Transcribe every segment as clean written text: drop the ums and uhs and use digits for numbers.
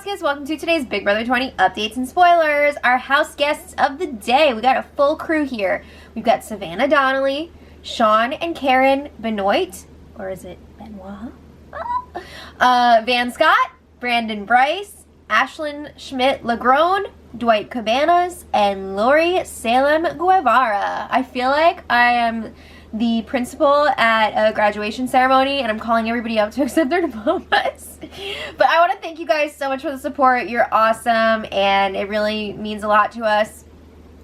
guests, welcome to today's Big Brother 20 updates and spoilers. Our house guests of the day. We got a full crew here. We've got Savannah Donnelly, Sean and Karen Benoit, or is it Benoit? Van Scott, Brandon Bryce, Ashlyn Schmidt-Lagrone, Dwight Cabanas, and Lori Salem Guevara. I feel like I am the principal at a graduation ceremony and I'm calling everybody up to accept their diplomas. But I want to thank you guys so much for the support. You're awesome and it really means a lot to us.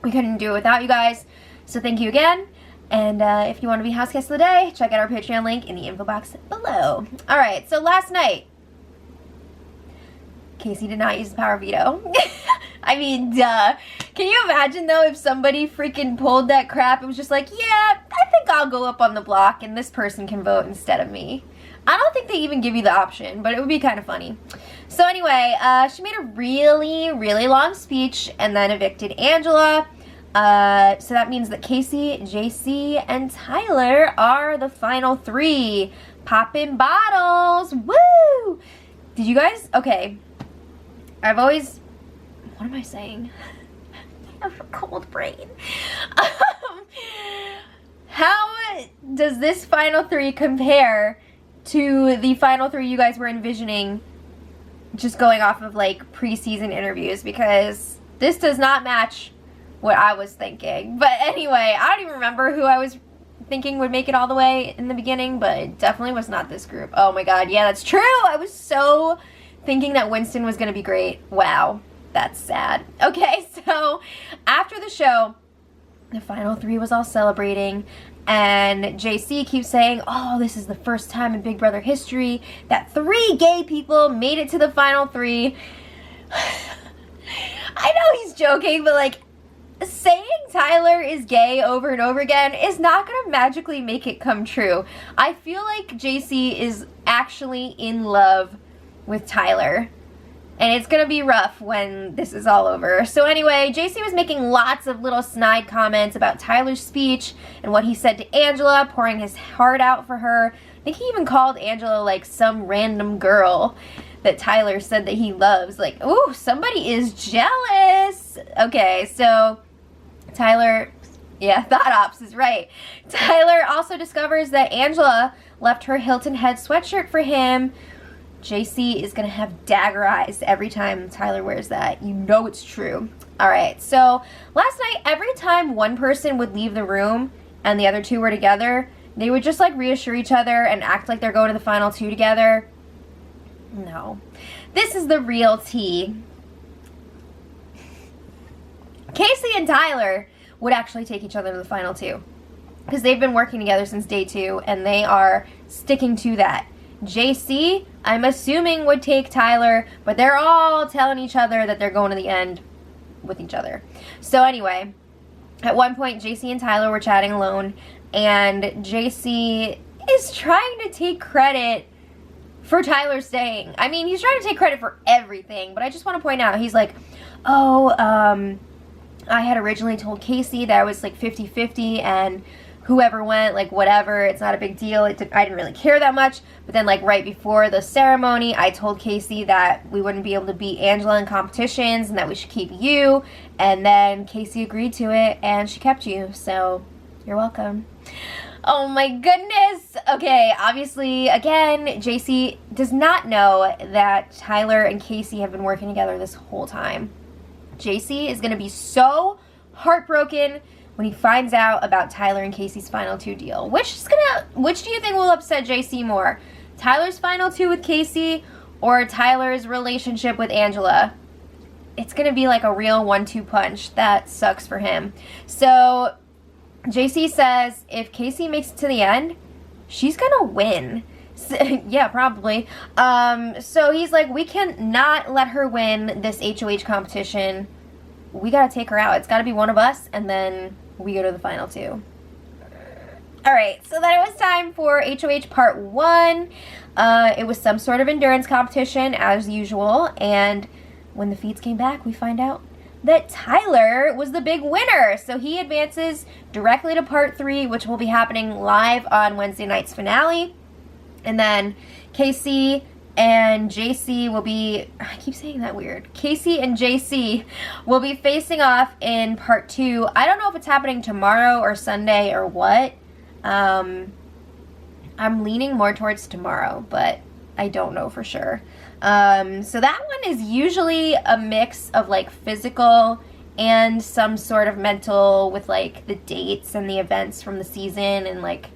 We couldn't do it without you guys. So thank you again. And if you want to be house guest of the day, check out our Patreon link in the info box below. Alright, so last night, Casey did not use the power veto. I mean, duh. Can you imagine, though, if somebody freaking pulled that crap? It was just like, yeah, I think I'll go up on the block and this person can vote instead of me. I don't think they even give you the option, but it would be kind of funny. So anyway, she made a really, really long speech and then evicted Angela. So that means that Casey, JC, and Tyler are the final three. Poppin' bottles. Woo! Did you guys? Okay. I've always... What am I saying? I have a cold brain. How does this final three compare to the final three you guys were envisioning just going off of like preseason interviews? Because this does not match what I was thinking. But anyway, I don't even remember who I was thinking would make it all the way in the beginning, but it definitely was not this group. Oh my god, yeah, that's true. I was so thinking that Winston was going to be great. Wow. That's sad. Okay, so after the show, the final three was all celebrating, and JC keeps saying, oh, this is the first time in Big Brother history that 3 gay people made it to the final 3. I know he's joking, but like, saying Tyler is gay over and over again is not going to magically make it come true. I feel like JC is actually in love with Tyler. And it's going to be rough when this is all over. So anyway, JC was making lots of little snide comments about Tyler's speech and what he said to Angela, pouring his heart out for her. I think he even called Angela like some random girl that Tyler said that he loves. Like, ooh, somebody is jealous. Okay, so Tyler, yeah, Thought Ops is right. Tyler also discovers that Angela left her Hilton Head sweatshirt for him. JC is going to have dagger eyes every time Tyler wears that. You know it's true. Alright, so last night, every time one person would leave the room and the other two were together, they would just like reassure each other and act like they're going to the final 2 together. No. This is the real tea. Casey and Tyler would actually take each other to the final 2. Because they've been working together since day 2 and they are sticking to that. JC, I'm assuming, would take Tyler, but they're all telling each other that they're going to the end with each other. So anyway, at one point, JC and Tyler were chatting alone, and JC is trying to take credit for Tyler staying. I mean, he's trying to take credit for everything, but I just want to point out, he's like, oh, I had originally told Casey that I was like 50-50, and whoever went, like, whatever, it's not a big deal. I didn't really care that much. But then, like, right before the ceremony, I told Casey that we wouldn't be able to beat Angela in competitions and that we should keep you. And then Casey agreed to it, and she kept you. So, you're welcome. Oh, my goodness. Okay, obviously, again, JC does not know that Tyler and Casey have been working together this whole time. JC is going to be so heartbroken when he finds out about Tyler and Casey's final 2 deal. Which do you think will upset JC more? Tyler's final 2 with Casey or Tyler's relationship with Angela? It's gonna be like a real 1-2 punch. That sucks for him. So JC says if Casey makes it to the end, she's gonna win. So, yeah, probably. So he's like, we can not let her win this HOH competition. We gotta take her out. It's gotta be one of us, and then we go to the final 2. Alright, so then it was time for HOH Part 1. It was some sort of endurance competition, as usual, and when the feeds came back, we find out that Tyler was the big winner. So he advances directly to Part 3, which will be happening live on Wednesday night's finale. And then Casey and JC will be, I keep saying that weird, Casey and JC will be facing off in part 2. I don't know if it's happening tomorrow or Sunday or what. I'm leaning more towards tomorrow, but I don't know for sure. So that one is usually a mix of like physical and some sort of mental with like the dates and the events from the season, and like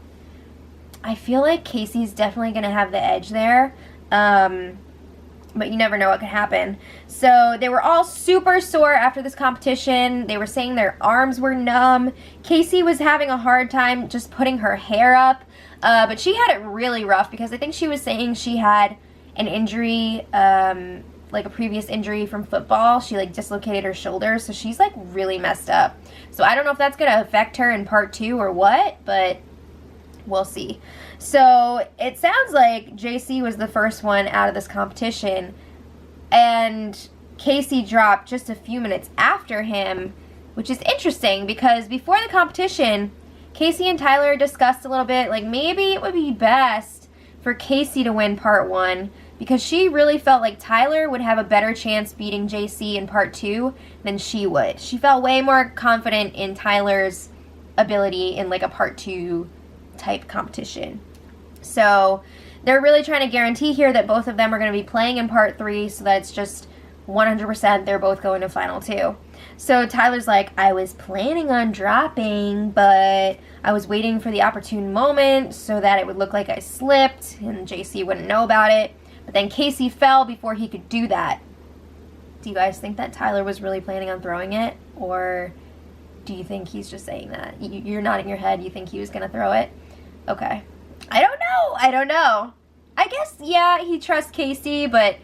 I feel like Casey's definitely gonna have the edge there. But you never know what could happen. So they were all super sore after this competition. They were saying their arms were numb. Casey was having a hard time just putting her hair up. But she had it really rough because I think she was saying she had an injury, like a previous injury from football. She like dislocated her shoulder, so she's like really messed up. So I don't know if that's gonna affect her in part 2 or what, but we'll see. So it sounds like JC was the first one out of this competition, and Casey dropped just a few minutes after him, which is interesting because before the competition, Casey and Tyler discussed a little bit, like maybe it would be best for Casey to win part 1 because she really felt like Tyler would have a better chance beating JC in part 2 than she would. She felt way more confident in Tyler's ability in like a part 2 type competition. So they're really trying to guarantee here that both of them are going to be playing in part 3 so that it's just 100% they're both going to final 2. So Tyler's like, I was planning on dropping, but I was waiting for the opportune moment so that it would look like I slipped and JC wouldn't know about it. But then Casey fell before he could do that. Do you guys think that Tyler was really planning on throwing it? Or do you think he's just saying that? You're nodding your head. You think he was going to throw it? Okay. I don't know. I guess, yeah, he trusts Casey, but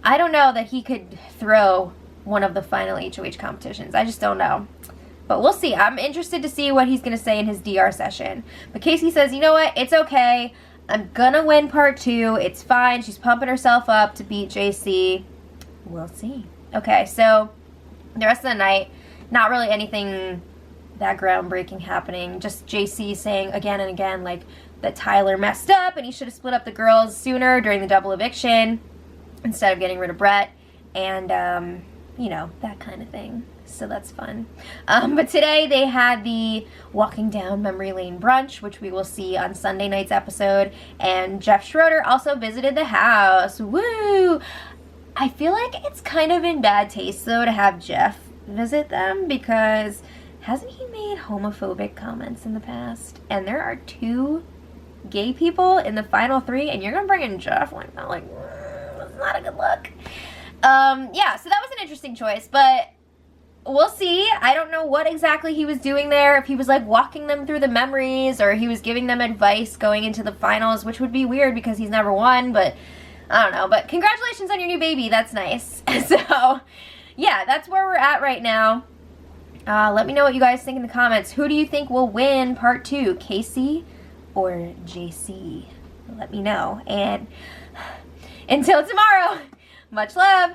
I don't know that he could throw one of the final HOH competitions. I just don't know. But we'll see. I'm interested to see what he's going to say in his DR session. But Casey says, you know what? It's okay. I'm going to win part 2. It's fine. She's pumping herself up to beat JC. We'll see. Okay, so the rest of the night, not really anything that groundbreaking happening. Just JC saying again and again, like, that Tyler messed up and he should have split up the girls sooner during the double eviction instead of getting rid of Brett. And, you know, that kind of thing. So that's fun. But today they had the Walking Down Memory Lane brunch, which we will see on Sunday night's episode. And Jeff Schroeder also visited the house. Woo! I feel like it's kind of in bad taste, though, to have Jeff visit them because hasn't he made homophobic comments in the past? And there are 2 gay people in the final 3, and you're gonna bring in Jeff like that? Like, that's not a good look. Yeah, so that was an interesting choice, but we'll see. I don't know what exactly he was doing there, if he was like walking them through the memories or he was giving them advice going into the finals, which would be weird because he's never won, but I don't know. But congratulations on your new baby. That's nice. So yeah, that's where we're at right now. Let me know what you guys think in the comments. Who do you think will win part 2, Casey or JC? Let me know. And until tomorrow, much love.